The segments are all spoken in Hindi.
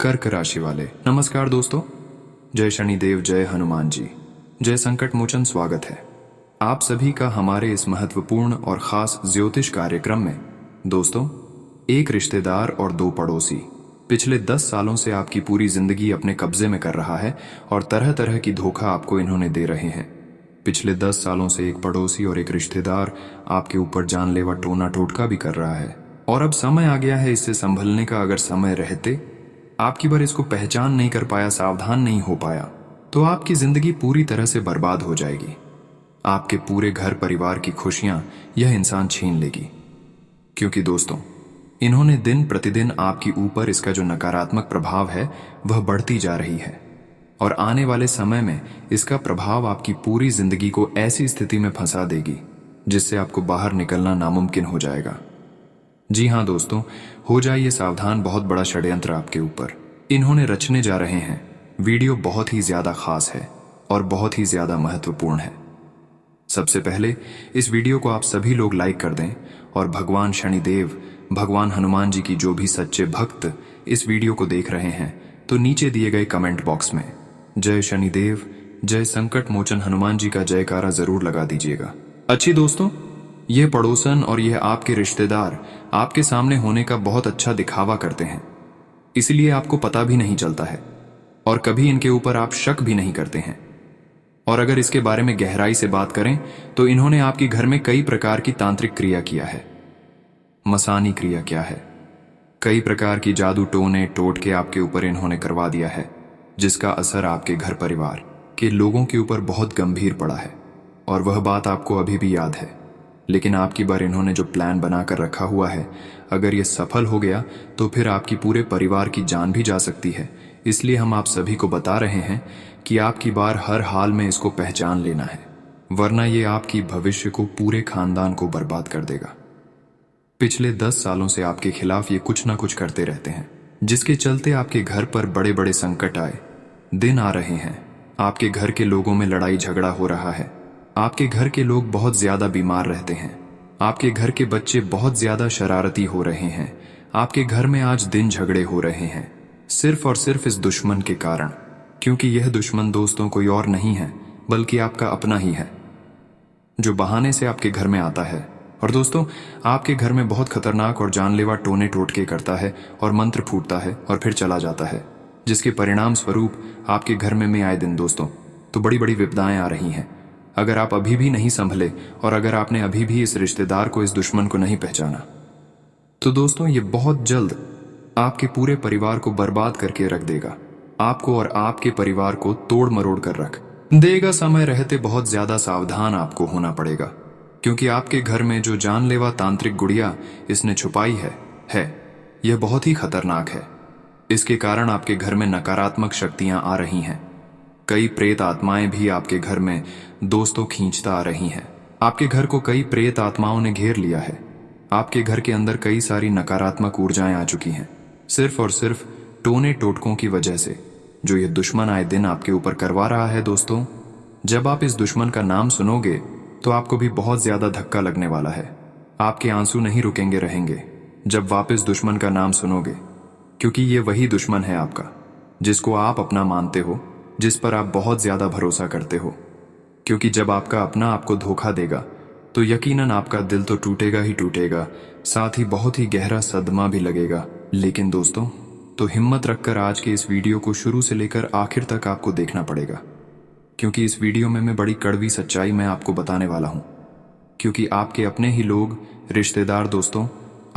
कर्क राशि वाले नमस्कार दोस्तों। जय शनिदेव, जय हनुमान जी, जय संकट मोचन। स्वागत है आप सभी का हमारे इस महत्वपूर्ण और खास ज्योतिष कार्यक्रम में। दोस्तों, एक रिश्तेदार और दो पड़ोसी पिछले 10 सालों से आपकी पूरी जिंदगी अपने कब्जे में कर रहा है और तरह तरह की धोखा आपको इन्होंने दे रहे हैं। पिछले 10 सालों से एक पड़ोसी और एक रिश्तेदार आपके ऊपर जानलेवा टोना टोटका भी कर रहा है और अब समय आ गया है इससे संभलने का। अगर समय रहते आपकी बार इसको पहचान नहीं कर पाया, सावधान नहीं हो पाया, तो आपकी जिंदगी पूरी तरह से बर्बाद हो जाएगी। आपके पूरे घर परिवार की खुशियां यह इंसान छीन लेगी। क्योंकि दोस्तों, इन्होंने दिन प्रतिदिन आपके ऊपर इसका जो नकारात्मक प्रभाव है वह बढ़ती जा रही है और आने वाले समय में इसका प्रभाव आपकी पूरी जिंदगी को ऐसी स्थिति में फंसा देगी जिससे आपको बाहर निकलना नामुमकिन हो जाएगा। जी हाँ दोस्तों, हो जाइए सावधान। बहुत बड़ा षड्यंत्र आपके ऊपर इन्होंने रचने जा रहे हैं। वीडियो बहुत ही ज्यादा खास है और बहुत ही ज्यादा महत्वपूर्ण है। सबसे पहले इस वीडियो को आप सभी लोग लाइक कर दें और भगवान शनिदेव, भगवान हनुमान जी की जो भी सच्चे भक्त इस वीडियो को देख रहे हैं तो नीचे दिए गए कमेंट बॉक्स में जय शनिदेव, जय संकट मोचन हनुमान जी का जयकारा जरूर लगा दीजिएगा। अच्छी दोस्तों, यह पड़ोसन और यह आपके रिश्तेदार आपके सामने होने का बहुत अच्छा दिखावा करते हैं, इसलिए आपको पता भी नहीं चलता है और कभी इनके ऊपर आप शक भी नहीं करते हैं। और अगर इसके बारे में गहराई से बात करें तो इन्होंने आपके घर में कई प्रकार की तांत्रिक क्रिया किया है। मसानी क्रिया क्या है? कई प्रकार की जादू टोने टोटके आपके ऊपर इन्होंने करवा दिया है, जिसका असर आपके घर परिवार के लोगों के ऊपर बहुत गंभीर पड़ा है और वह बात आपको अभी भी याद है। लेकिन आपकी बार इन्होंने जो प्लान बनाकर रखा हुआ है, अगर यह सफल हो गया तो फिर आपकी पूरे परिवार की जान भी जा सकती है। इसलिए हम आप सभी को बता रहे हैं कि आपकी बार हर हाल में इसको पहचान लेना है, वरना ये आपकी भविष्य को, पूरे खानदान को बर्बाद कर देगा। पिछले 10 सालों से आपके खिलाफ ये कुछ ना कुछ करते रहते हैं, जिसके चलते आपके घर पर बड़े बड़े संकट आए दिन आ रहे हैं। आपके घर के लोगों में लड़ाई झगड़ा हो रहा है। आपके घर के लोग बहुत ज्यादा बीमार रहते हैं। आपके घर के बच्चे बहुत ज्यादा शरारती हो रहे हैं। आपके घर में आज दिन झगड़े हो रहे हैं, सिर्फ और सिर्फ इस दुश्मन के कारण। क्योंकि यह दुश्मन दोस्तों कोई और नहीं है बल्कि आपका अपना ही है, जो बहाने से आपके घर में आता है। और दोस्तों, आपके घर में बहुत खतरनाक और जानलेवा टोने टोटके करता है और मंत्र फूटता है और फिर चला जाता है, जिसके परिणाम स्वरूप आपके घर में आए दिन दोस्तों तो बड़ी बड़ी विपदाएं आ रही हैं। अगर आप अभी भी नहीं संभले और अगर आपने अभी भी इस रिश्तेदार को, इस दुश्मन को नहीं पहचाना, तो दोस्तों ये बहुत जल्द आपके पूरे परिवार को बर्बाद करके रख देगा। आपको और आपके परिवार को तोड़ मरोड़ कर रख देगा। समय रहते बहुत ज्यादा सावधान आपको होना पड़ेगा, क्योंकि आपके घर में जो जानलेवा तांत्रिक गुड़िया इसने छुपाई है यह बहुत ही खतरनाक है। इसके कारण आपके घर में नकारात्मक शक्तियां आ रही हैं। कई प्रेत आत्माएं भी आपके घर में दोस्तों खींचता आ रही हैं। आपके घर को कई प्रेत आत्माओं ने घेर लिया है। आपके घर के अंदर कई सारी नकारात्मक ऊर्जाएं आ चुकी हैं, सिर्फ और सिर्फ टोने टोटकों की वजह से, जो ये दुश्मन आए दिन आपके ऊपर करवा रहा है। दोस्तों, जब आप इस दुश्मन का नाम सुनोगे तो आपको भी बहुत ज्यादा धक्का लगने वाला है। आपके आंसू नहीं रुकेंगे रहेंगे जब वापस दुश्मन का नाम सुनोगे, क्योंकि ये वही दुश्मन है आपका, जिसको आप अपना मानते हो, जिस पर आप बहुत ज्यादा भरोसा करते हो। क्योंकि जब आपका अपना आपको धोखा देगा तो यकीनन आपका दिल तो टूटेगा ही टूटेगा, साथ ही बहुत ही गहरा सदमा भी लगेगा। लेकिन दोस्तों, तो हिम्मत रखकर आज के इस वीडियो को शुरू से लेकर आखिर तक आपको देखना पड़ेगा, क्योंकि इस वीडियो में मैं बड़ी कड़वी सच्चाई मैं आपको बताने वाला हूं। क्योंकि आपके अपने ही लोग, रिश्तेदार दोस्तों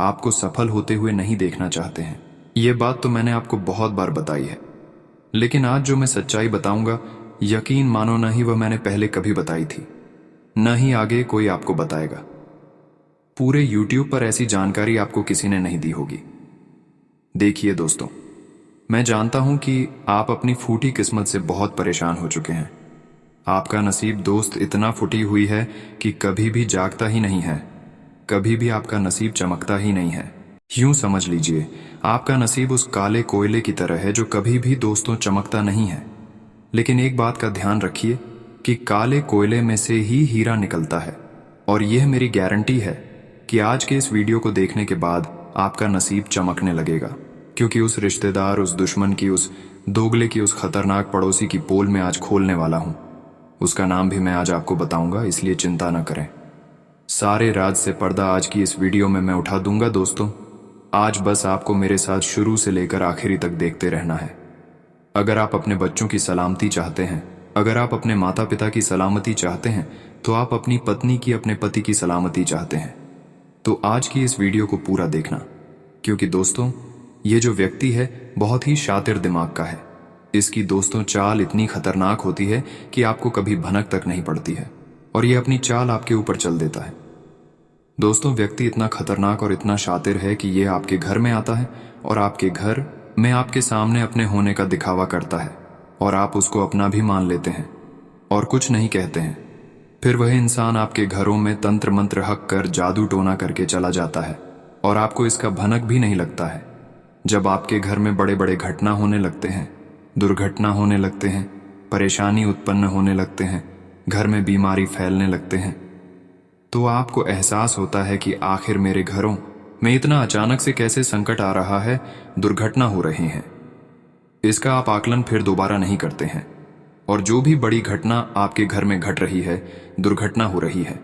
आपको सफल होते हुए नहीं देखना चाहते हैं। ये बात तो मैंने आपको बहुत बार बताई है, लेकिन आज जो मैं सच्चाई बताऊंगा, यकीन मानो ना ही वह मैंने पहले कभी बताई थी, न ही आगे कोई आपको बताएगा। पूरे YouTube पर ऐसी जानकारी आपको किसी ने नहीं दी होगी। देखिए दोस्तों, मैं जानता हूं कि आप अपनी फूटी किस्मत से बहुत परेशान हो चुके हैं। आपका नसीब दोस्त इतना फूटी हुई है कि कभी भी जागता ही नहीं है, कभी भी आपका नसीब चमकता ही नहीं है। यूं समझ लीजिए, आपका नसीब उस काले कोयले की तरह है जो कभी भी दोस्तों चमकता नहीं है। लेकिन एक बात का ध्यान रखिए कि काले कोयले में से ही हीरा निकलता है। और यह मेरी गारंटी है कि आज के इस वीडियो को देखने के बाद आपका नसीब चमकने लगेगा, क्योंकि उस रिश्तेदार, उस दुश्मन की, उस दोगले की, उस खतरनाक पड़ोसी की पोल में आज खोलने वाला हूं। उसका नाम भी मैं आज आपको बताऊंगा, इसलिए चिंता न करें। सारे राज से पर्दा आज की इस वीडियो में मैं उठा दूंगा दोस्तों। आज बस आपको मेरे साथ शुरू से लेकर आखिरी तक देखते रहना है। अगर आप अपने बच्चों की सलामती चाहते हैं, अगर आप अपने माता पिता की सलामती चाहते हैं, तो आप अपनी पत्नी की, अपने पति की सलामती चाहते हैं, तो आज की इस वीडियो को पूरा देखना। क्योंकि दोस्तों, ये जो व्यक्ति है बहुत ही शातिर दिमाग का है। इसकी दोस्तों चाल इतनी खतरनाक होती है कि आपको कभी भनक तक नहीं पड़ती है, और ये अपनी चाल आपके ऊपर चल देता है। दोस्तों, व्यक्ति इतना खतरनाक और इतना शातिर है कि ये आपके घर में आता है और आपके घर में आपके सामने अपने होने का दिखावा करता है, और आप उसको अपना भी मान लेते हैं और कुछ नहीं कहते हैं। फिर वह इंसान आपके घरों में तंत्र मंत्र हक कर, जादू टोना करके चला जाता है, और आपको इसका भनक भी नहीं लगता है। जब आपके घर में बड़े बड़े घटना होने लगते हैं, दुर्घटना होने लगते हैं, परेशानी उत्पन्न होने लगते हैं, घर में बीमारी फैलने लगते हैं, तो आपको एहसास होता है कि आखिर मेरे घरों में इतना अचानक से कैसे संकट आ रहा है, दुर्घटना हो रही है। इसका आप आकलन फिर दोबारा नहीं करते हैं, और जो भी बड़ी घटना आपके घर में घट रही है, दुर्घटना हो रही है,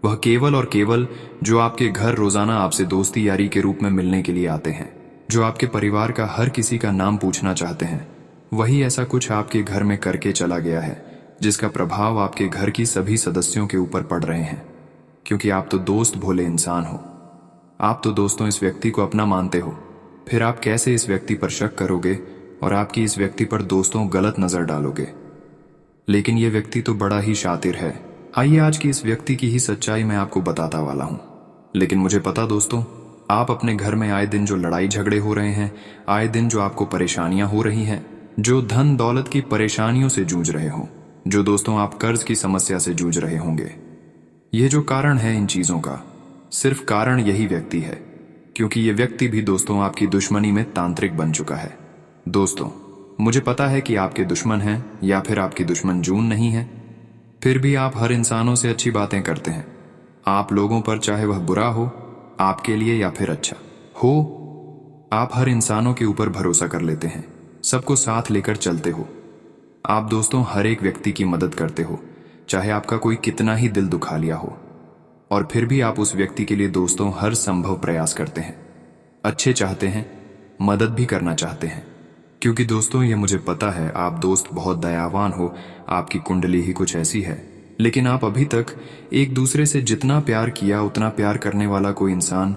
वह केवल और केवल जो आपके घर रोजाना आपसे दोस्ती यारी के रूप में मिलने के लिए आते हैं, जो आपके परिवार का हर किसी का नाम पूछना चाहते हैं, वही ऐसा कुछ आपके घर में करके चला गया है, जिसका प्रभाव आपके घर की सभी सदस्यों के ऊपर पड़ रहे हैं। क्योंकि आप तो दोस्त भोले इंसान हो, आप तो दोस्तों इस व्यक्ति को अपना मानते हो, फिर आप कैसे इस व्यक्ति पर शक करोगे और आपकी इस व्यक्ति पर दोस्तों गलत नजर डालोगे। लेकिन यह व्यक्ति तो बड़ा ही शातिर है। आइए आज की इस व्यक्ति की ही सच्चाई मैं आपको बताता वाला हूं। लेकिन मुझे पता दोस्तों, आप अपने घर में आए दिन जो लड़ाई झगड़े हो रहे हैं, आए दिन जो आपको परेशानियां हो रही हैं, जो धन दौलत की परेशानियों से जूझ रहे हो, जो दोस्तों आप कर्ज की समस्या से जूझ रहे होंगे, ये जो कारण है इन चीजों का, सिर्फ कारण यही व्यक्ति है। क्योंकि ये व्यक्ति भी दोस्तों आपकी दुश्मनी में तांत्रिक बन चुका है। दोस्तों, मुझे पता है कि आपके दुश्मन हैं या फिर आपकी दुश्मन जून नहीं है, फिर भी आप हर इंसानों से अच्छी बातें करते हैं। आप लोगों पर, चाहे वह बुरा हो आपके लिए या फिर अच्छा हो, आप हर इंसानों के ऊपर भरोसा कर लेते हैं, सबको साथ लेकर चलते हो। आप दोस्तों हर एक व्यक्ति की मदद करते हो, चाहे आपका कोई कितना ही दिल दुखा लिया हो, और फिर भी आप उस व्यक्ति के लिए दोस्तों हर संभव प्रयास करते हैं, अच्छे चाहते हैं, मदद भी करना चाहते हैं। क्योंकि दोस्तों ये मुझे पता है आप दोस्त बहुत दयावान हो, आपकी कुंडली ही कुछ ऐसी है। लेकिन आप अभी तक एक दूसरे से जितना प्यार किया उतना प्यार करने वाला कोई इंसान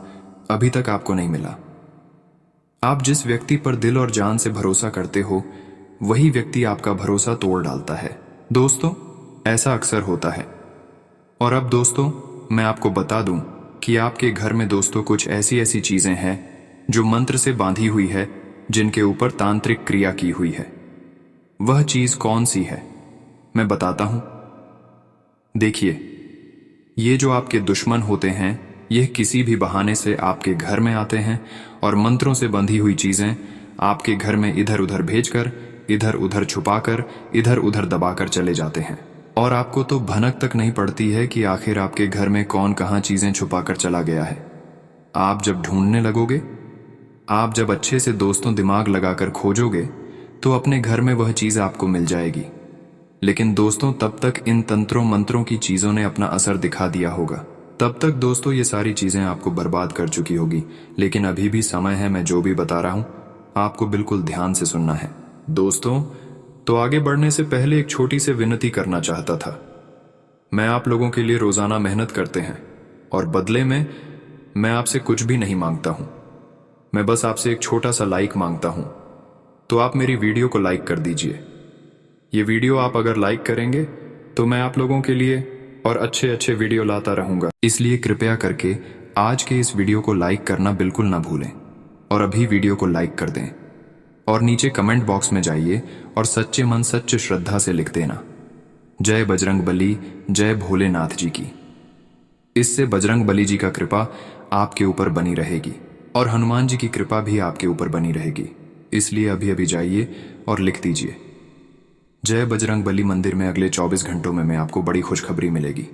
अभी तक आपको नहीं मिला। आप जिस व्यक्ति पर दिल और जान से भरोसा करते हो, वही व्यक्ति आपका भरोसा तोड़ डालता है। दोस्तों, ऐसा अक्सर होता है। और अब दोस्तों मैं आपको बता दूं कि आपके घर में दोस्तों कुछ ऐसी ऐसी चीजें हैं जो मंत्र से बांधी हुई है, जिनके ऊपर तांत्रिक क्रिया की हुई है। वह चीज कौन सी है मैं बताता हूं। देखिए, ये जो आपके दुश्मन होते हैं, यह किसी भी बहाने से आपके घर में आते हैं और मंत्रों से बंधी हुई चीजें आपके घर में इधर उधर भेजकर, इधर उधर छुपाकर, इधर उधर दबाकर चले जाते हैं। और आपको तो भनक तक नहीं पड़ती है कि आखिर आपके घर में कौन कहां चीजें छुपाकर चला गया है। आप जब ढूंढने लगोगे, आप जब अच्छे से दोस्तों दिमाग लगाकर खोजोगे, तो अपने घर में वह चीज आपको मिल जाएगी। लेकिन दोस्तों तब तक इन तंत्रों मंत्रों की चीजों ने अपना असर दिखा दिया होगा। तब तक दोस्तों ये सारी चीजें आपको बर्बाद कर चुकी होगी। लेकिन अभी भी समय है, मैं जो भी बता रहा हूं आपको बिल्कुल ध्यान से सुनना है। दोस्तों, तो आगे बढ़ने से पहले एक छोटी सी विनती करना चाहता था। मैं आप लोगों के लिए रोजाना मेहनत करते हैं, और बदले में मैं आपसे कुछ भी नहीं मांगता हूं। मैं बस आपसे एक छोटा सा लाइक मांगता हूं। तो आप मेरी वीडियो को लाइक कर दीजिए। ये वीडियो आप अगर लाइक करेंगे तो मैं आप लोगों के लिए और अच्छे अच्छे वीडियो लाता रहूंगा। इसलिए कृपया करके आज के इस वीडियो को लाइक करना बिल्कुल ना भूलें, और अभी वीडियो को लाइक कर दें। और नीचे कमेंट बॉक्स में जाइए और सच्चे मन सच्चे श्रद्धा से लिख देना, जय बजरंग बली, जय भोलेनाथ जी की। इससे बजरंग बली जी का कृपा आपके ऊपर बनी रहेगी और हनुमान जी की कृपा भी आपके ऊपर बनी रहेगी। इसलिए अभी अभी जाइए और लिख दीजिए, जय बजरंग बली। मंदिर में अगले 24 घंटों में आपको बड़ी खुशखबरी मिलेगी।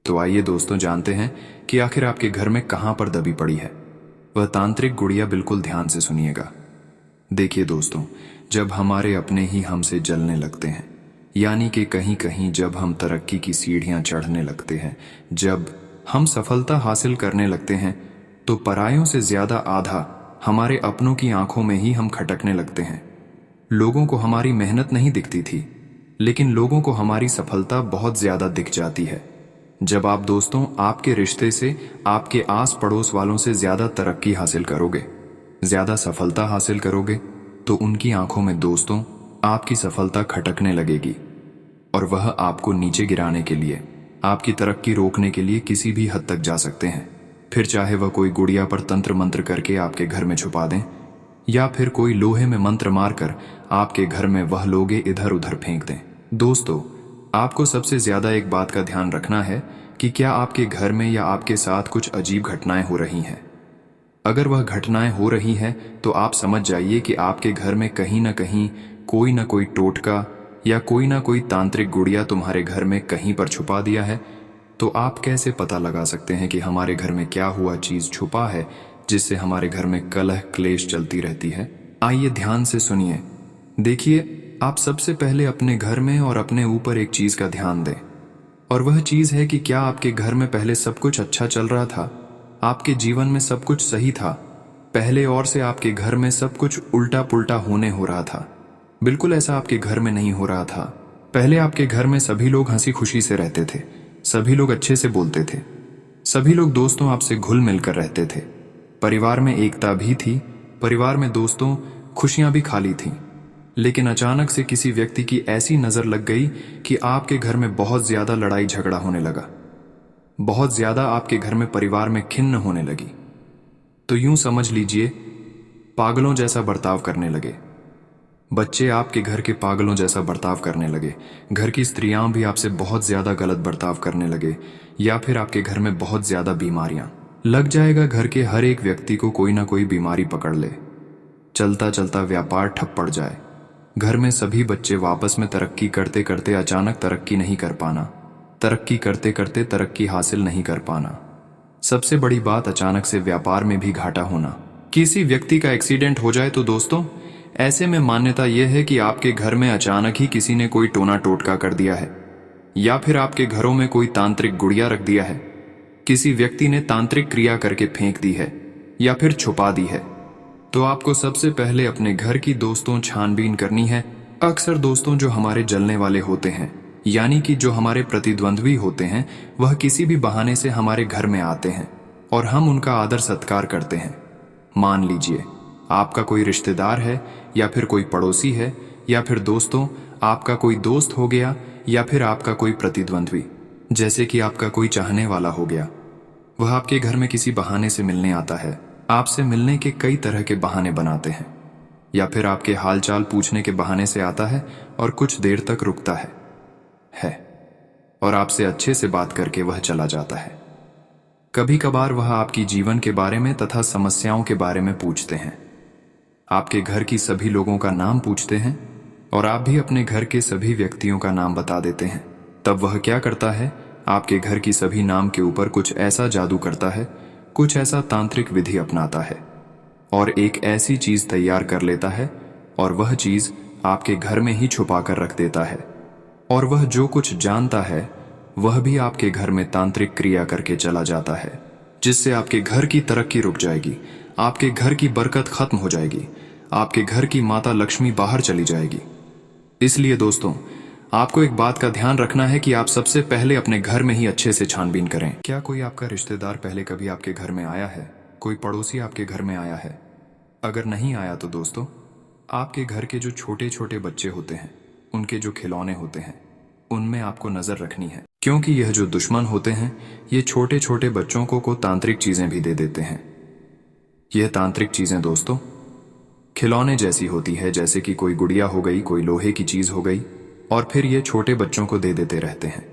तो आइए दोस्तों जानते हैं कि आखिर आपके घर में कहां पर दबी पड़ी है। वह तांत्रिक गुड़िया बिल्कुल ध्यान से सुनिएगा। देखिए दोस्तों, जब हमारे अपने ही हमसे जलने लगते हैं, यानी कि कहीं कहीं जब हम तरक्की की सीढ़ियां चढ़ने लगते हैं, जब हम सफलता हासिल करने लगते हैं, तो परायों से ज्यादा आधा हमारे अपनों की आंखों में ही हम खटकने लगते हैं। लोगों को हमारी मेहनत नहीं दिखती थी, लेकिन लोगों को हमारी सफलता बहुत ज्यादा दिख जाती है। जब आप दोस्तों आपके रिश्ते से, आपके आस पड़ोस वालों से ज्यादा तरक्की हासिल करोगे, ज्यादा सफलता हासिल करोगे, तो उनकी आंखों में दोस्तों आपकी सफलता खटकने लगेगी और वह आपको नीचे गिराने के लिए, आपकी तरक्की रोकने के लिए किसी भी हद तक जा सकते हैं। फिर चाहे वह कोई गुड़िया पर तंत्र मंत्र करके आपके घर में छुपा दें, या फिर कोई लोहे में मंत्र मारकर आपके घर में वह लोगे इधर उधर फेंक दें। दोस्तों, आपको सबसे ज्यादा एक बात का ध्यान रखना है कि क्या आपके घर में या आपके साथ कुछ अजीब घटनाएं हो रही हैं। अगर वह घटनाएं हो रही हैं तो आप समझ जाइए कि आपके घर में कहीं ना कहीं कोई ना कोई टोटका या कोई ना कोई तांत्रिक गुड़िया तुम्हारे घर में कहीं पर छुपा दिया है। तो आप कैसे पता लगा सकते हैं कि हमारे घर में क्या हुआ चीज छुपा है जिससे हमारे घर में कलह क्लेश चलती रहती है? आइए ध्यान से सुनिए। देखिए, आप सबसे पहले अपने घर में और अपने ऊपर एक चीज का ध्यान दें, और वह चीज है कि क्या आपके घर में पहले सब कुछ अच्छा चल रहा था, आपके जीवन में सब कुछ सही था पहले, और से आपके घर में सब कुछ उल्टा पुल्टा होने हो रहा था? बिल्कुल ऐसा आपके घर में नहीं हो रहा था। पहले आपके घर में सभी लोग हंसी खुशी से रहते थे, सभी लोग अच्छे से बोलते थे, सभी लोग दोस्तों आपसे घुल मिलकर रहते थे, परिवार में एकता भी थी, परिवार में दोस्तों खुशियां भी खाली थीं। लेकिन अचानक से किसी व्यक्ति की ऐसी नजर लग गई कि आपके घर में बहुत ज्यादा लड़ाई झगड़ा होने लगा, बहुत ज्यादा आपके घर में परिवार में खिन्न होने लगी। तो यूं समझ लीजिए, पागलों जैसा बर्ताव करने लगे। बच्चे आपके घर के पागलों जैसा बर्ताव करने लगे, घर की स्त्रियां भी आपसे बहुत ज्यादा गलत बर्ताव करने लगे, या फिर आपके घर में बहुत ज्यादा बीमारियां लग जाएगा। घर के हर एक व्यक्ति को कोई ना कोई बीमारी पकड़ ले, चलता चलता व्यापार ठप पड़ जाए। घर में सभी बच्चे वापस में तरक्की करते करते अचानक तरक्की नहीं कर पाना, तरक्की करते करते तरक्की हासिल नहीं कर पाना। सबसे बड़ी बात, अचानक से व्यापार में भी घाटा होना। किसी व्यक्ति का एक्सीडेंट हो जाए तो दोस्तों, ऐसे में मान्यता यह है कि आपके घर में अचानक ही किसी ने कोई टोना टोटका कर दिया है, या फिर आपके घरों में कोई तांत्रिक गुड़िया रख दिया है, किसी व्यक्ति ने तांत्रिक क्रिया करके फेंक दी है या फिर छुपा दी है। तो आपको सबसे पहले अपने घर की दोस्तों छानबीन करनी है। अक्सर दोस्तों जो हमारे जलने वाले होते हैं, यानी कि जो हमारे प्रतिद्वंद्वी होते हैं, वह किसी भी बहाने से हमारे घर में आते हैं और हम उनका आदर सत्कार करते हैं। मान लीजिए आपका कोई रिश्तेदार है, या फिर कोई पड़ोसी है, या फिर दोस्तों आपका कोई दोस्त हो गया, या फिर आपका कोई प्रतिद्वंद्वी, जैसे कि आपका कोई चाहने वाला हो गया। वह आपके घर में किसी बहाने से मिलने आता है, आपसे मिलने के कई तरह के बहाने बनाते हैं, या फिर आपके हालचाल पूछने के बहाने से आता है और कुछ देर तक रुकता है और आपसे अच्छे से बात करके वह चला जाता है। कभी कभार वह आपकी जीवन के बारे में तथा समस्याओं के बारे में पूछते हैं, आपके घर की सभी लोगों का नाम पूछते हैं, और आप भी अपने घर के सभी व्यक्तियों का नाम बता देते हैं। तब वह क्या करता है, आपके घर की सभी नाम के ऊपर कुछ ऐसा जादू करता है, कुछ ऐसा तांत्रिक विधि अपनाता है और एक ऐसी चीज तैयार कर लेता है, और वह चीज आपके घर में ही छुपा कर रख देता है। और वह जो कुछ जानता है वह भी आपके घर में तांत्रिक क्रिया करके चला जाता है, जिससे आपके घर की तरक्की रुक जाएगी, आपके घर की बरकत खत्म हो जाएगी, आपके घर की माता लक्ष्मी बाहर चली जाएगी। इसलिए दोस्तों, आपको एक बात का ध्यान रखना है कि आप सबसे पहले अपने घर में ही अच्छे से छानबीन करें। क्या कोई आपका रिश्तेदार पहले कभी आपके घर में आया है? कोई पड़ोसी आपके घर में आया है? अगर नहीं आया तो दोस्तों, आपके घर के जो छोटे छोटे बच्चे होते हैं, उनके जो खिलौने होते हैं, उनमें आपको नजर रखनी है, क्योंकि यह जो दुश्मन होते हैं, ये छोटे छोटे बच्चों को तांत्रिक चीजें भी दे देते हैं। यह तांत्रिक चीजें दोस्तों खिलौने जैसी होती है, जैसे कि कोई गुड़िया हो गई, कोई लोहे की चीज हो गई, और फिर ये छोटे बच्चों को दे देते रहते हैं,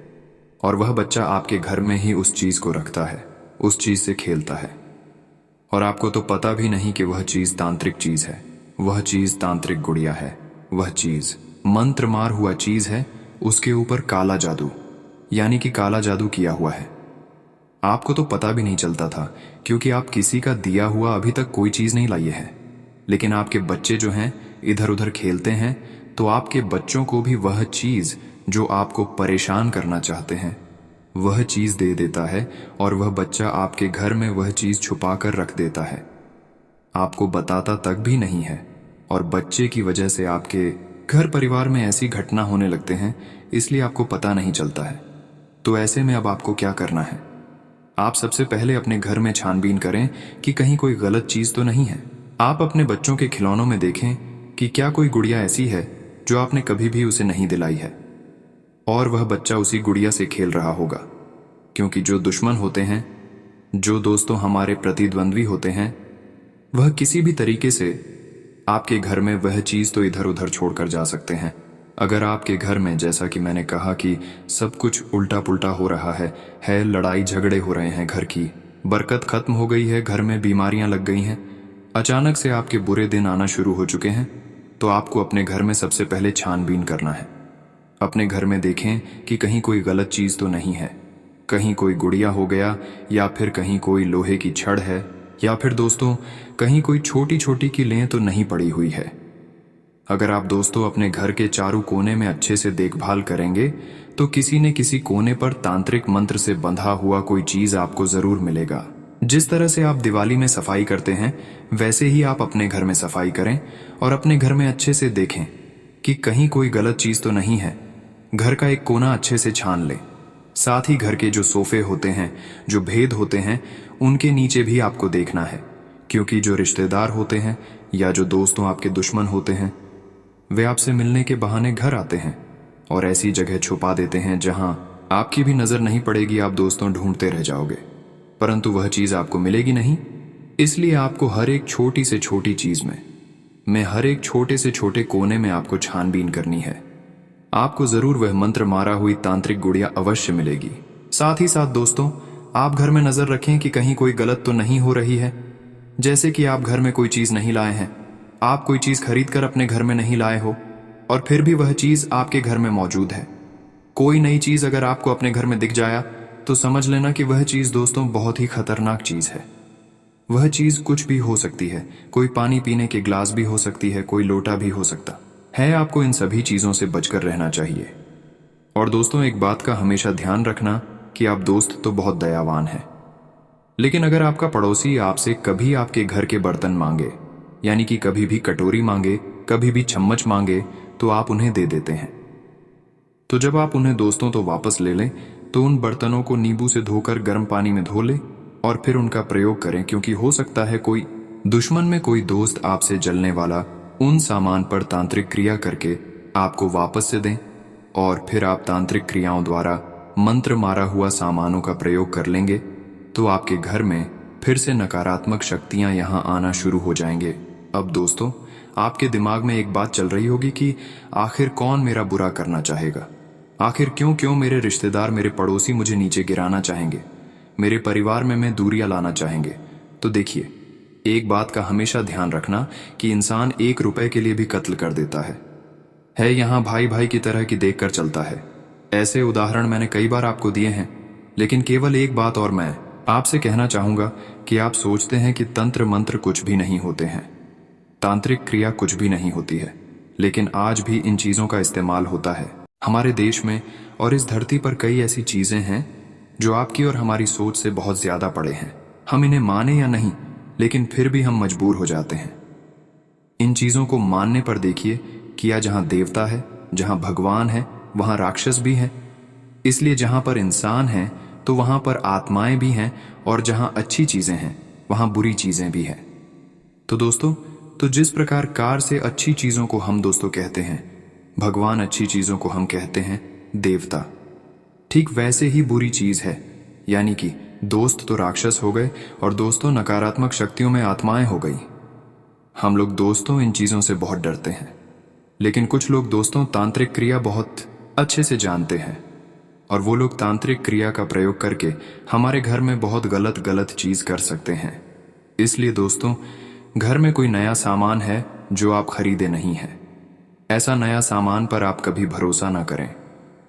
और वह बच्चा आपके घर में ही उस चीज को रखता है, उस चीज से खेलता है, और आपको तो पता भी नहीं कि वह चीज तांत्रिक चीज है, वह चीज तांत्रिक गुड़िया है, वह चीज मंत्र मार हुआ चीज है, उसके ऊपर काला जादू यानी कि काला जादू किया हुआ है। आपको तो पता भी नहीं चलता था, क्योंकि आप किसी का दिया हुआ अभी तक कोई चीज़ नहीं लाए हैं। लेकिन आपके बच्चे जो हैं इधर उधर खेलते हैं, तो आपके बच्चों को भी वह चीज़ जो आपको परेशान करना चाहते हैं वह चीज़ दे देता है, और वह बच्चा आपके घर में वह चीज़ छुपा कर रख देता है। आपको बताता तक भी नहीं है, और बच्चे की वजह से आपके घर परिवार में ऐसी घटना होने लगते हैं, इसलिए आपको पता नहीं चलता है। तो ऐसे में अब आपको क्या करना है? आप सबसे पहले अपने घर में छानबीन करें कि कहीं कोई गलत चीज़ तो नहीं है। आप अपने बच्चों के खिलौनों में देखें कि क्या कोई गुड़िया ऐसी है जो आपने कभी भी उसे नहीं दिलाई है, और वह बच्चा उसी गुड़िया से खेल रहा होगा। क्योंकि जो दुश्मन होते हैं, जो दोस्तों हमारे प्रतिद्वंद्वी होते हैं, वह किसी भी तरीके से आपके घर में वह चीज़ तो इधर उधर छोड़कर जा सकते हैं। अगर आपके घर में, जैसा कि मैंने कहा कि सब कुछ उल्टा पुल्टा हो रहा है, लड़ाई झगड़े हो रहे हैं, घर की बरकत खत्म हो गई है, घर में बीमारियां लग गई हैं, अचानक से आपके बुरे दिन आना शुरू हो चुके हैं, तो आपको अपने घर में सबसे पहले छानबीन करना है। अपने घर में देखें कि कहीं कोई गलत चीज़ तो नहीं है, कहीं कोई गुड़िया हो गया, या फिर कहीं कोई लोहे की छड़ है, या फिर दोस्तों कहीं कोई छोटी छोटी कीलें तो नहीं पड़ी हुई है। अगर आप दोस्तों अपने घर के चारों कोने में अच्छे से देखभाल करेंगे, तो किसी न किसी कोने पर तांत्रिक मंत्र से बंधा हुआ कोई चीज आपको जरूर मिलेगा। जिस तरह से आप दिवाली में सफाई करते हैं, वैसे ही आप अपने घर में सफाई करें, और अपने घर में अच्छे से देखें कि कहीं कोई गलत चीज तो नहीं है। घर का एक कोना अच्छे से छान लें। साथ ही घर के जो सोफे होते हैं, जो भेद होते हैं, उनके नीचे भी आपको देखना है, क्योंकि जो रिश्तेदार होते हैं या जो दोस्तों आपके दुश्मन होते हैं, वे आपसे मिलने के बहाने घर आते हैं और ऐसी जगह छुपा देते हैं जहां आपकी भी नजर नहीं पड़ेगी। आप दोस्तों ढूंढते रह जाओगे, परंतु वह चीज आपको मिलेगी नहीं। इसलिए आपको हर एक छोटी से छोटी चीज में हर एक छोटे से छोटे कोने में आपको छानबीन करनी है। आपको जरूर वह मंत्र मारा हुई तांत्रिक गुड़िया अवश्य मिलेगी। साथ ही साथ दोस्तों, आप घर में नजर रखें कि कहीं कोई गलत तो नहीं हो रही है। जैसे कि आप घर में कोई चीज नहीं लाए हैं, आप कोई चीज खरीद कर अपने घर में नहीं लाए हो, और फिर भी वह चीज आपके घर में मौजूद है। कोई नई चीज अगर आपको अपने घर में दिख जाया, तो समझ लेना कि वह चीज दोस्तों बहुत ही खतरनाक चीज है। वह चीज कुछ भी हो सकती है, कोई पानी पीने के ग्लास भी हो सकती है, कोई लोटा भी हो सकता है। आपको इन सभी चीजों से बचकर रहना चाहिए। और दोस्तों, एक बात का हमेशा ध्यान रखना कि आप दोस्त तो बहुत दयावान हैं, लेकिन अगर आपका पड़ोसी आपसे कभी आपके घर के बर्तन मांगे, यानी कि कभी भी कटोरी मांगे, कभी भी चम्मच मांगे, तो आप उन्हें दे देते हैं। तो जब आप उन्हें दोस्तों तो वापस ले लें, तो उन बर्तनों को नींबू से धोकर गर्म पानी में धो लें और फिर उनका प्रयोग करें, क्योंकि हो सकता है कोई दुश्मन में कोई दोस्त आपसे जलने वाला उन सामान पर तांत्रिक क्रिया करके आपको वापस से दें, और फिर आप तांत्रिक क्रियाओं द्वारा मंत्र मारा हुआ सामानों का प्रयोग कर लेंगे, तो आपके घर में फिर से नकारात्मक शक्तियां यहां आना शुरू हो जाएंगे। अब दोस्तों, आपके दिमाग में एक बात चल रही होगी कि आखिर कौन मेरा बुरा करना चाहेगा, आखिर क्यों क्यों मेरे रिश्तेदार, मेरे पड़ोसी मुझे नीचे गिराना चाहेंगे, मेरे परिवार में दूरियां लाना चाहेंगे। तो देखिए, एक बात का हमेशा ध्यान रखना कि इंसान 1 रुपए के लिए भी कत्ल कर देता है यहाँ भाई भाई की तरह की देखकर चलता है। ऐसे उदाहरण मैंने कई बार आपको दिए हैं, लेकिन केवल एक बात और मैं आपसे कहना चाहूंगा कि आप सोचते हैं कि तंत्र मंत्र कुछ भी नहीं होते हैं, तांत्रिक क्रिया कुछ भी नहीं होती है, लेकिन आज भी इन चीजों का इस्तेमाल होता है। हमारे देश में और इस धरती पर कई ऐसी चीजें हैं जो आपकी और हमारी सोच से बहुत ज्यादा परे हैं। हम इन्हें माने या नहीं, लेकिन फिर भी हम मजबूर हो जाते हैं। इन चीजों को मानने पर देखिए कि या जहां देवता है, जहां भगवान है, वहां राक्षस भी है। इसलिए जहां पर इंसान है तो वहां पर आत्माएं भी हैं, और जहां अच्छी चीजें हैं वहां बुरी चीजें भी हैं। तो दोस्तों, तो जिस प्रकार कार से अच्छी चीजों को हम दोस्तों कहते हैं, भगवान अच्छी चीजों को हम कहते हैं देवता, ठीक वैसे ही बुरी चीज है, यानी कि दोस्त तो राक्षस हो गए और दोस्तों नकारात्मक शक्तियों में आत्माएं हो गई। हम लोग दोस्तों इन चीजों से बहुत डरते हैं, लेकिन कुछ लोग दोस्तों तांत्रिक क्रिया बहुत अच्छे से जानते हैं, और वो लोग तांत्रिक क्रिया का प्रयोग करके हमारे घर में बहुत गलत गलत चीज कर सकते हैं। इसलिए दोस्तों, घर में कोई नया सामान है जो आप खरीदे नहीं हैं, ऐसा नया सामान पर आप कभी भरोसा ना करें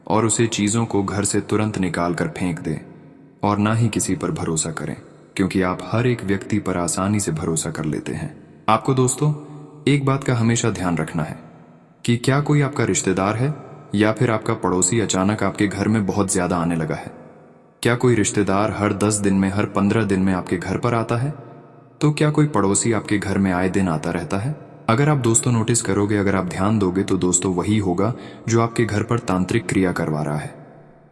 और उसे चीजों को घर से तुरंत निकाल कर फेंक दें। और ना ही किसी पर भरोसा करें, क्योंकि आप हर एक व्यक्ति पर आसानी से भरोसा कर लेते हैं। आपको दोस्तों एक बात का हमेशा ध्यान रखना है कि क्या कोई आपका रिश्तेदार है या फिर आपका पड़ोसी अचानक आपके घर में बहुत ज्यादा आने लगा है। क्या कोई रिश्तेदार हर 10 दिन में, हर 15 दिन में आपके घर पर आता है? तो क्या कोई पड़ोसी आपके घर में आए दिन आता रहता है? अगर आप दोस्तों नोटिस करोगे, अगर आप ध्यान दोगे, तो दोस्तों वही होगा जो आपके घर पर तांत्रिक क्रिया करवा रहा है।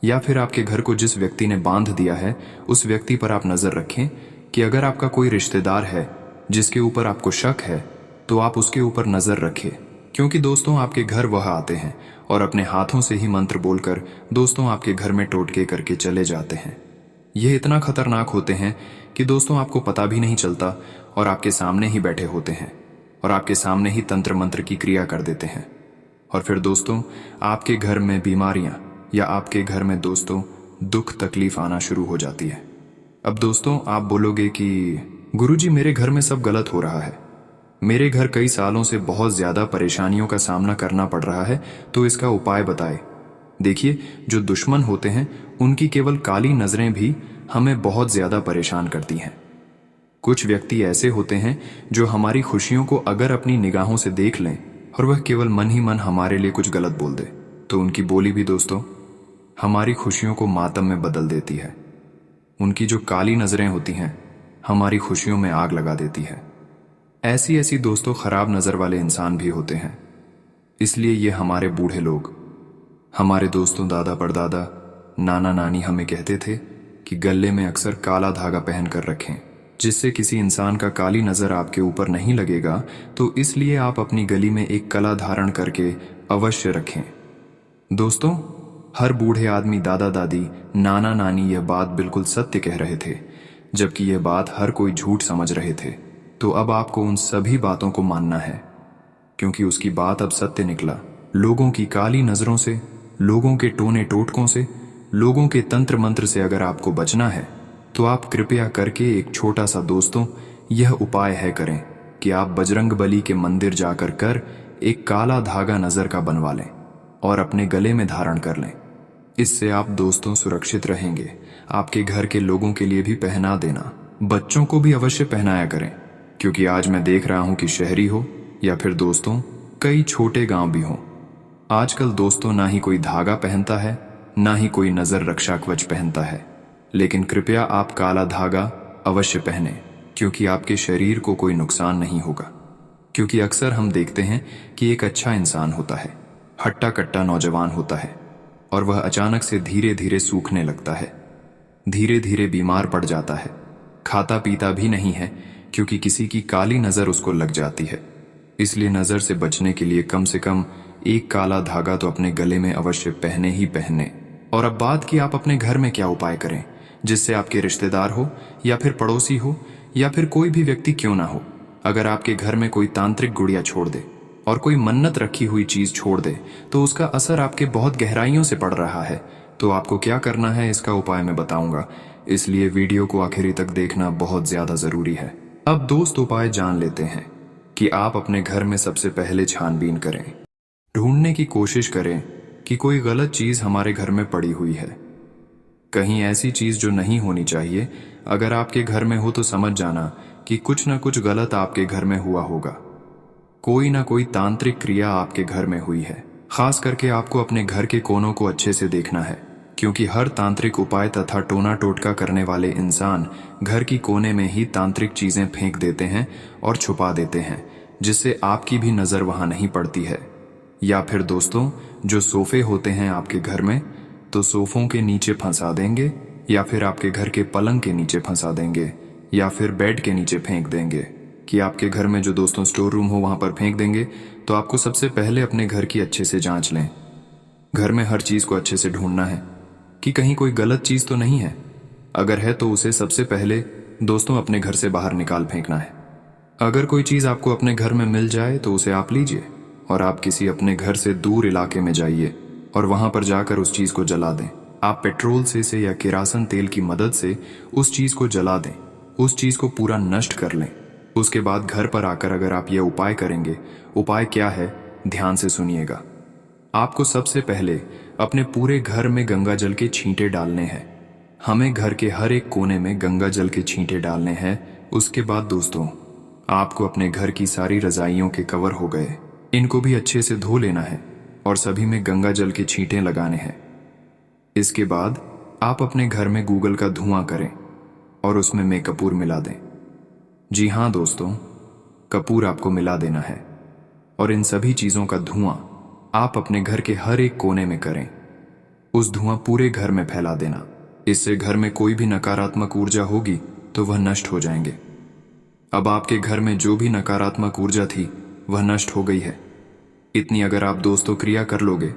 या फिर आपके घर को जिस व्यक्ति ने बांध दिया है, उस व्यक्ति पर आप नजर रखें कि अगर आपका कोई रिश्तेदार है जिसके ऊपर आपको शक है, तो आप उसके ऊपर नजर रखें, क्योंकि दोस्तों आपके घर वह आते हैं और अपने हाथों से ही मंत्र बोलकर दोस्तों आपके घर में टोटके करके चले जाते हैं। यह इतना खतरनाक होते हैं कि दोस्तों आपको पता भी नहीं चलता और आपके सामने ही बैठे होते हैं और आपके सामने ही तंत्र मंत्र की क्रिया कर देते हैं। और फिर दोस्तों आपके घर में बीमारियां या आपके घर में दोस्तों दुख तकलीफ आना शुरू हो जाती है। अब दोस्तों आप बोलोगे कि गुरुजी मेरे घर में सब गलत हो रहा है, मेरे घर कई सालों से बहुत ज्यादा परेशानियों का सामना करना पड़ रहा है, तो इसका उपाय बताए। देखिए, जो दुश्मन होते हैं उनकी केवल काली नजरें भी हमें बहुत ज्यादा परेशान करती हैं। कुछ व्यक्ति ऐसे होते हैं जो हमारी खुशियों को अगर अपनी निगाहों से देख लें और वह केवल मन ही मन हमारे लिए कुछ गलत बोल दे, तो उनकी बोली भी दोस्तों हमारी खुशियों को मातम में बदल देती है। उनकी जो काली नजरें होती हैं हमारी खुशियों में आग लगा देती है। ऐसी ऐसी दोस्तों खराब नजर वाले इंसान भी होते हैं। इसलिए ये हमारे बूढ़े लोग, हमारे दोस्तों दादा परदादा, नाना नानी हमें कहते थे कि गले में अक्सर काला धागा पहन कर रखें, जिससे किसी इंसान का काली नजर आपके ऊपर नहीं लगेगा। तो इसलिए आप अपनी गली में एक कला धारण करके अवश्य रखें। दोस्तों हर बूढ़े आदमी, दादा दादी, नाना नानी यह बात बिल्कुल सत्य कह रहे थे, जबकि यह बात हर कोई झूठ समझ रहे थे। तो अब आपको उन सभी बातों को मानना है, क्योंकि उसकी बात अब सत्य निकला। लोगों की काली नजरों से, लोगों के टोने टोटकों से, लोगों के तंत्र मंत्र से अगर आपको बचना है, तो आप कृपया करके एक छोटा सा दोस्तों यह उपाय है करें कि आप बजरंग बली के मंदिर जाकर कर एक काला धागा नजर का बनवा लें और अपने गले में धारण कर लें। इससे आप दोस्तों सुरक्षित रहेंगे। आपके घर के लोगों के लिए भी पहना देना, बच्चों को भी अवश्य पहनाया करें, क्योंकि आज मैं देख रहा हूं कि शहरी हो या फिर दोस्तों कई छोटे गांव भी हों, आजकल दोस्तों ना ही कोई धागा पहनता है, ना ही कोई नजर रक्षा कवच पहनता है। लेकिन कृपया आप काला धागा अवश्य पहने, क्योंकि आपके शरीर को कोई नुकसान नहीं होगा। क्योंकि अक्सर हम देखते हैं कि एक अच्छा इंसान होता है, हट्टा कट्टा नौजवान होता है, और वह अचानक से धीरे धीरे सूखने लगता है, धीरे धीरे बीमार पड़ जाता है, खाता पीता भी नहीं है, क्योंकि किसी की काली नजर उसको लग जाती है। इसलिए नजर से बचने के लिए कम से कम एक काला धागा तो अपने गले में अवश्य पहने ही पहने। और अब बात की आप अपने घर में क्या उपाय करें, जिससे आपके रिश्तेदार हो या फिर पड़ोसी हो या फिर कोई भी व्यक्ति क्यों ना हो, अगर आपके घर में कोई तांत्रिक गुड़िया छोड़ दे और कोई मन्नत रखी हुई चीज छोड़ दे, तो उसका असर आपके बहुत गहराइयों से पड़ रहा है। तो आपको क्या करना है, इसका उपाय मैं बताऊंगा, इसलिए वीडियो को आखिरी तक देखना बहुत ज्यादा जरूरी है। अब दोस्त उपाय जान लेते हैं कि आप अपने घर में सबसे पहले छानबीन करें, ढूंढने की कोशिश करें कि कोई गलत चीज हमारे घर में पड़ी हुई है, कहीं ऐसी चीज जो नहीं होनी चाहिए। अगर आपके घर में हो तो समझ जाना कि कुछ ना कुछ गलत आपके घर में हुआ होगा, कोई ना कोई तांत्रिक क्रिया आपके घर में हुई है। खास करके आपको अपने घर के कोनों को अच्छे से देखना है, क्योंकि हर तांत्रिक उपाय तथा टोना टोटका करने वाले इंसान घर की कोने में ही तांत्रिक चीजें फेंक देते हैं और छुपा देते हैं, जिससे आपकी भी नजर वहां नहीं पड़ती है। या फिर दोस्तों जो सोफे होते हैं आपके घर में, तो सोफों के नीचे फंसा देंगे, या फिर आपके घर के पलंग के नीचे फंसा देंगे, या फिर बेड के नीचे फेंक देंगे, कि आपके घर में जो दोस्तों स्टोर रूम हो वहां पर फेंक देंगे। तो आपको सबसे पहले अपने घर की अच्छे से जांच लें। घर में हर चीज को अच्छे से ढूंढना है कि कहीं कोई गलत चीज तो नहीं है। अगर है तो उसे सबसे पहले दोस्तों अपने घर से बाहर निकाल फेंकना है। अगर कोई चीज आपको अपने घर में मिल जाए तो उसे आप लीजिए और आप किसी अपने घर से दूर इलाके में जाइए और वहां पर जाकर उस चीज को जला दें। आप पेट्रोल से या किरासन तेल की मदद से उस चीज को जला दें, उस चीज को पूरा नष्ट कर लें। उसके बाद घर पर आकर अगर आप यह उपाय करेंगे, उपाय क्या है ध्यान से सुनिएगा। आपको सबसे पहले अपने पूरे घर में गंगा जल के छींटे डालने हैं। हमें घर के हर एक कोने में गंगा जल के छींटे डालने हैं। उसके बाद दोस्तों, आपको अपने घर की सारी रजाइयों के कवर हो गए, इनको भी अच्छे से धो लेना है और सभी में गंगा जल के छींटे लगाने हैं। इसके बाद आप अपने घर में गूगल का धुआं करें और उसमें में कपूर मिला दें। जी हाँ दोस्तों, कपूर आपको मिला देना है और इन सभी चीज़ों का धुआं आप अपने घर के हर एक कोने में करें। उस धुआं पूरे घर में फैला देना। इससे घर में कोई भी नकारात्मक ऊर्जा होगी तो वह नष्ट हो जाएंगे। अब आपके घर में जो भी नकारात्मक ऊर्जा थी वह नष्ट हो गई है। इतनी अगर आप दोस्तों क्रिया कर लोगे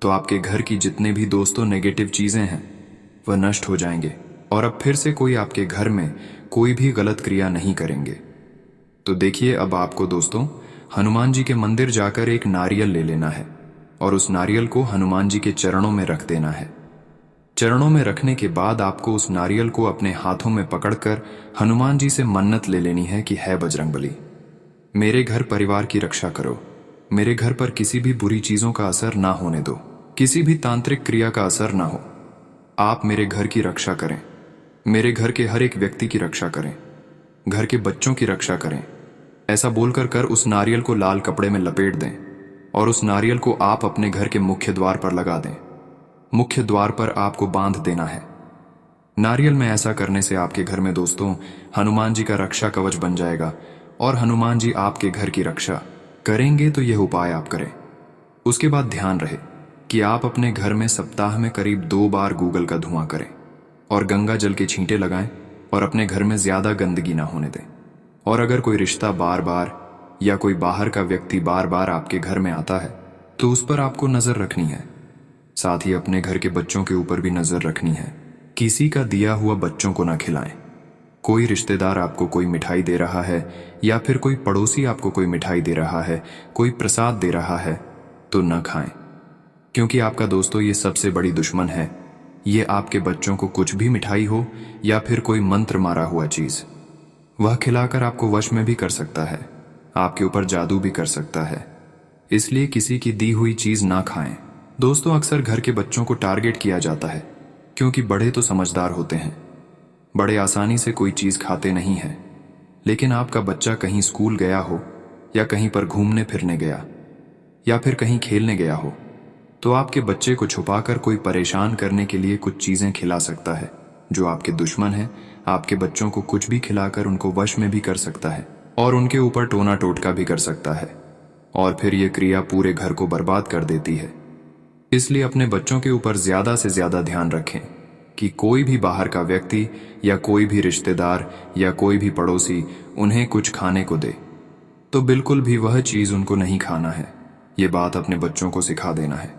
तो आपके घर की जितने भी दोस्तों नेगेटिव चीज़ें हैं वह नष्ट हो जाएंगे और अब फिर से कोई आपके घर में कोई भी गलत क्रिया नहीं करेंगे। तो देखिए, अब आपको दोस्तों हनुमान जी के मंदिर जाकर एक नारियल ले लेना है और उस नारियल को हनुमान जी के चरणों में रख देना है। चरणों में रखने के बाद आपको उस नारियल को अपने हाथों में पकड़कर हनुमान जी से मन्नत ले लेनी है कि है बजरंगबली, मेरे घर परिवार की रक्षा करो, मेरे घर पर किसी भी बुरी चीज़ों का असर ना होने दो, किसी भी तांत्रिक क्रिया का असर ना हो। आप मेरे घर की रक्षा करें, मेरे घर के हर एक व्यक्ति की रक्षा करें, घर के बच्चों की रक्षा करें। ऐसा बोलकर कर उस नारियल को लाल कपड़े में लपेट दें और उस नारियल को आप अपने घर के मुख्य द्वार पर लगा दें। मुख्य द्वार पर आपको बांध देना है। नारियल में ऐसा करने से आपके घर में दोस्तों हनुमान जी का रक्षा कवच बन जाएगा और हनुमान जी आपके घर की रक्षा करेंगे। तो यह उपाय आप करें। उसके बाद ध्यान रहे कि आप अपने घर में सप्ताह में करीब 2 बार गूगल का धुआं करें और गंगा जल के छींटे लगाएं और अपने घर में ज्यादा गंदगी ना होने दें। और अगर कोई रिश्ता बार बार या कोई बाहर का व्यक्ति बार बार आपके घर में आता है तो उस पर आपको नजर रखनी है। साथ ही अपने घर के बच्चों के ऊपर भी नजर रखनी है। किसी का दिया हुआ बच्चों को ना खिलाएं। कोई रिश्तेदार आपको कोई मिठाई दे रहा है या फिर कोई पड़ोसी आपको कोई मिठाई दे रहा है, कोई प्रसाद दे रहा है तो न खाएं, क्योंकि आपका दोस्तों ये सबसे बड़ी दुश्मन है। ये आपके बच्चों को कुछ भी मिठाई हो या फिर कोई मंत्र मारा हुआ चीज, वह खिलाकर आपको वश में भी कर सकता है, आपके ऊपर जादू भी कर सकता है। इसलिए किसी की दी हुई चीज ना खाएं। दोस्तों, अक्सर घर के बच्चों को टारगेट किया जाता है क्योंकि बड़े तो समझदार होते हैं, बड़े आसानी से कोई चीज खाते नहीं हैं। लेकिन आपका बच्चा कहीं स्कूल गया हो या कहीं पर घूमने फिरने गया या फिर कहीं खेलने गया हो तो आपके बच्चे को छुपाकर कोई परेशान करने के लिए कुछ चीजें खिला सकता है। जो आपके दुश्मन है आपके बच्चों को कुछ भी खिलाकर उनको वश में भी कर सकता है और उनके ऊपर टोना टोटका भी कर सकता है और फिर ये क्रिया पूरे घर को बर्बाद कर देती है। इसलिए अपने बच्चों के ऊपर ज्यादा से ज्यादा ध्यान रखें कि कोई भी बाहर का व्यक्ति या कोई भी रिश्तेदार या कोई भी पड़ोसी उन्हें कुछ खाने को दे तो बिल्कुल भी वह चीज उनको नहीं खाना है। ये बात अपने बच्चों को सिखा देना है।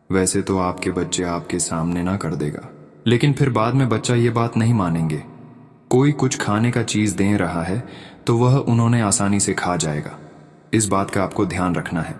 वैसे तो आपके बच्चे आपके सामने ना कर देगा, लेकिन फिर बाद में बच्चा ये बात नहीं मानेंगे। कोई कुछ खाने का चीज दे रहा है तो वह उन्होंने आसानी से खा जाएगा। इस बात का आपको ध्यान रखना है।